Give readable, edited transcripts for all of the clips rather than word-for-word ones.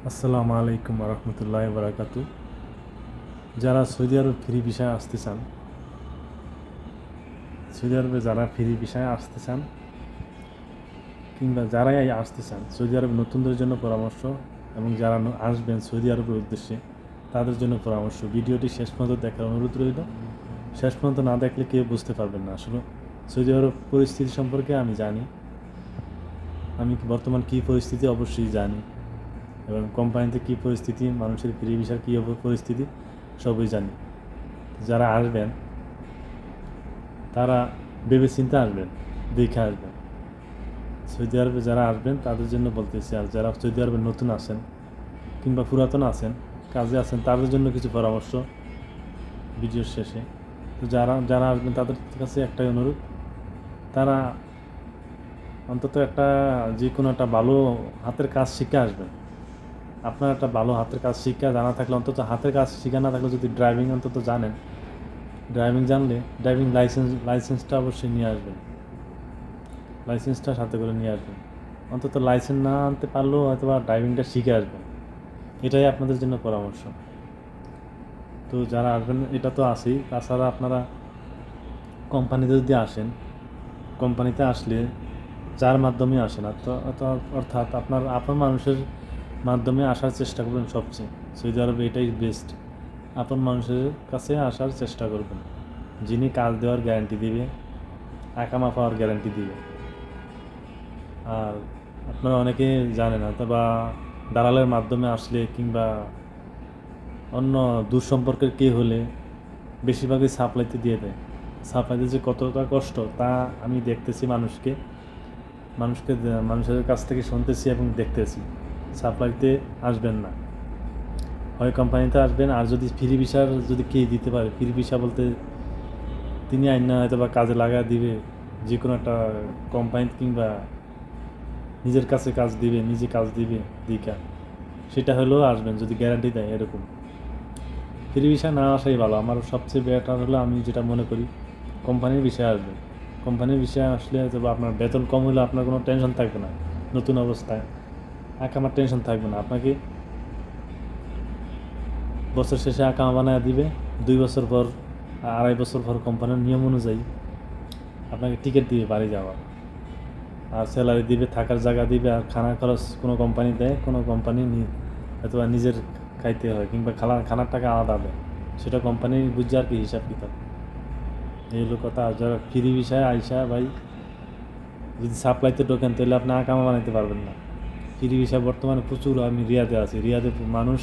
আসসালামু আলাইকুম রহমতুল্লাহ বারাকাতু। যারা সৌদি আরব ফ্রি ভিসায় আসতে চান, সৌদি আরবে যারা ফ্রি ভিসায় আসতে চান কিংবা যারাই আসতে চান, সৌদি আরব নতুনদের জন্য পরামর্শ এবং যারা আসবেন সৌদি আরবের উদ্দেশ্যে তাদের জন্য পরামর্শ। ভিডিওটি শেষ পর্যন্ত দেখার অনুরোধ রইল। শেষ পর্যন্ত না দেখলে কেউ বুঝতে পারবেন না। আসলে সৌদি আরব পরিস্থিতি সম্পর্কে আমি জানি, আমি বর্তমান কী পরিস্থিতি অবশ্যই জানি, এবং কোম্পানিতে কী পরিস্থিতি, মানুষের ফ্রি ভিসার কী পরিস্থিতি সবই জানি। যারা আসবেন তারা ভেবে চিন্তে আসবেন, দেখে আসবেন। সৌদি আরবে যারা আসবেন তাদের জন্য বলতেছি, আর যারা সৌদি আরবে নতুন আছেন কিংবা পুরাতন আছেন, কাজে আছেন, তাদের জন্য কিছু পরামর্শ ভিডিওর শেষে। তো যারা যারা আসবেন তাদের কাছে একটাই অনুরোধ, তারা অন্তত একটা যে কোনো একটা ভালো হাতের কাজ শিখে আসবেন। আপনার একটা ভালো হাতের কাজ শিক্ষা জানা থাকলে, অন্তত হাতের কাজ শিখা না থাকলে যদি ড্রাইভিং অন্তত জানেন, ড্রাইভিং জানলে ড্রাইভিং লাইসেন্সটা অবশ্যই নিয়ে আসবেন। লাইসেন্সটা সাথে করে নিয়ে আসবেন। অন্তত লাইসেন্স না আনতে পারলেও হয়তো বা ড্রাইভিংটা শিখে আসবেন। এটাই আপনাদের জন্য পরামর্শ। তো যারা আসবেন এটা তো আছেই, তাছাড়া আপনারা কোম্পানিতে যদি আসেন, কোম্পানিতে আসলে যার মাধ্যমে আসেন, অর্থাৎ আপনার মানুষের মাধ্যমে আসার চেষ্টা করবেন। সবচেয়ে সৌদি আরবে এটাই বেস্ট। আপন মানুষের কাছে আসার চেষ্টা করবেন, যিনি কাজ দেওয়ার গ্যারান্টি দিবে, আকামা পাওয়ার গ্যারান্টি দিবে। আর আপনারা অনেকে জানেন না, বা দালালের মাধ্যমে আসলে কিংবা অন্য দূরসম্পর্কের কে হলে বেশিরভাগই সাপ্লাইতে দিয়ে দেয়। সাপ্লাইতে যে কতটা কষ্ট তা আমি দেখতেছি, মানুষের কাছ থেকে শুনতেছি এবং দেখতেছি। সাপ্লাইতে আসবেন না, হয় কোম্পানিতে আসবেন। আর যদি ফ্রি ভিসার যদি কে দিতে পারে, ফ্রি ভিসা বলতে তিনি আইনা হয়তো বা কাজে লাগা দিবে, যে কোনো একটা কোম্পানি কিংবা নিজের কাছে কাজ দিবে, নিজে কাজ দিবে দিকা, সেটা হলেও আসবেন যদি গ্যারান্টি দেয়। এরকম ফ্রি ভিসা না আসাই ভালো। আমার সবচেয়ে বেটার হলো, আমি যেটা মনে করি, কোম্পানির বিষয়ে আসবেন। কোম্পানির বিষয়ে আসলে হয়তো আপনার বেতন কম হলে আপনার কোনো টেনশন থাকবে না। নতুন অবস্থায় আকামার টেনশন থাকবে না। আপনাকে বছর শেষে আকামা বানায় দিবে, 2 বছর পর, 2.5 বছর পর কোম্পানির নিয়ম অনুযায়ী আপনাকে টিকিট দিবে বাড়ি যাওয়ার, আর স্যালারি দিবে, থাকার জায়গা দিবে, আর খানা খরচ কোনো কোম্পানি দেয়, কোনো কোম্পানি অথবা নিজের খাইতে হয়, কিংবা খানার টাকা আলাদা দেয়, সেটা কোম্পানি বুঝছে আর কি, হিসাব কিতাব। এই হলো কথা। আর যারা ফ্রি ভিসায় আইসা ভাই যদি সাপ্লাইতে ঢোকেন, তাহলে আপনি আকামা বানাইতে পারবেন না। ফ্রি ভিসা বর্তমানে প্রচুর, আমি রিয়াদে আছি, রিয়াদে মানুষ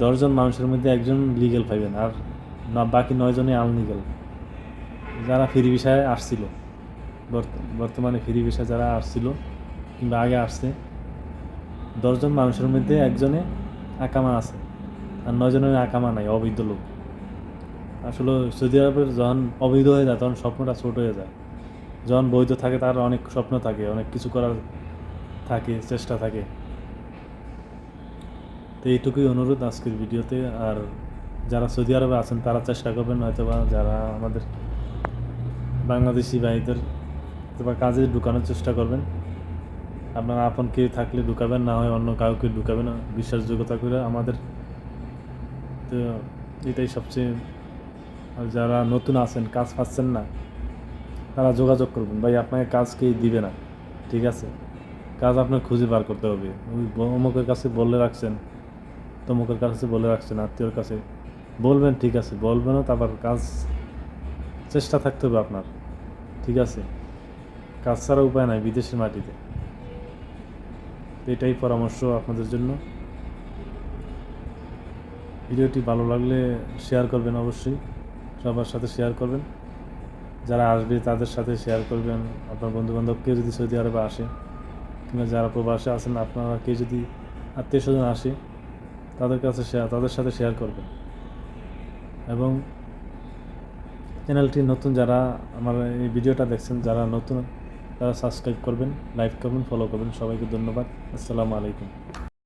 10 জন মানুষের মধ্যে একজন লিগেল পাইবেন, আর বাকি 9 জনই আনলিগেল। যারা ফ্রি ভিসায় আসছিল, বর্তমানে ফ্রি ভিসা যারা আসছিল কিংবা আগে আসছে, 10 জন মানুষের মধ্যে একজনে আকামা আছে, আর 9 জনের আকামা নাই, অবৈধ লোক। আসলে সৌদি আরবের যখন অবৈধ হয়ে যায় তখন স্বপ্নটা ছোট হয়ে যায়। যখন বৈধ থাকে তার অনেক স্বপ্ন থাকে, অনেক কিছু করার থাকে, চেষ্টা থাকে। তো এইটুকুই অনুরোধ আজকের ভিডিওতে। আর যারা সৌদি আরবে আছেন তারা চেষ্টা করবেন, হয়তোবা যারা আমাদের বাংলাদেশি ভাইদের অথবা কাজে ঢুকানোর চেষ্টা করবেন। আপনার আপন কেউ থাকলে ঢুকাবেন, না হয় অন্য কাউকে ঢুকাবেন বিশ্বাসযোগ্যতা করে আমাদের। তো এটাই সবচেয়ে। আর যারা নতুন আছেন, কাজ পাচ্ছেন না, তারা যোগাযোগ করবেন। ভাই আপনাকে কাজ কেউ দিবে না, ঠিক আছে? কাজ আপনার খুঁজে বার করতে হবে। ওই অমুকের কাছে বলে রাখছেন, তমুকের কাছে বলে রাখছেন, আত্মীয়র কাছে বলবেন, ঠিক আছে, বলবেনও, তারপর কাজ চেষ্টা থাকতে হবে আপনার, ঠিক আছে? কাজ ছাড়া উপায় নাই বিদেশের মাটিতে। এটাই পরামর্শ আপনাদের জন্য। ভিডিওটি ভালো লাগলে শেয়ার করবেন, অবশ্যই সবার সাথে শেয়ার করবেন। যারা আসবে তাদের সাথে শেয়ার করবেন। আপনার বন্ধুবান্ধব কেউ যদি সৌদি আরবে আসে, কিংবা যারা প্রবাসে আছেন, আপনারা কেউ যদি আত্মীয় স্বজন আসে, তাদের সাথে শেয়ার করবেন। এবং চ্যানেলটি নতুন যারা আমার এই ভিডিওটা দেখছেন, যারা নতুন, তারা সাবস্ক্রাইব করবেন, লাইক করবেন, ফলো করবেন। সবাইকে ধন্যবাদ। আসসালামু আলাইকুম।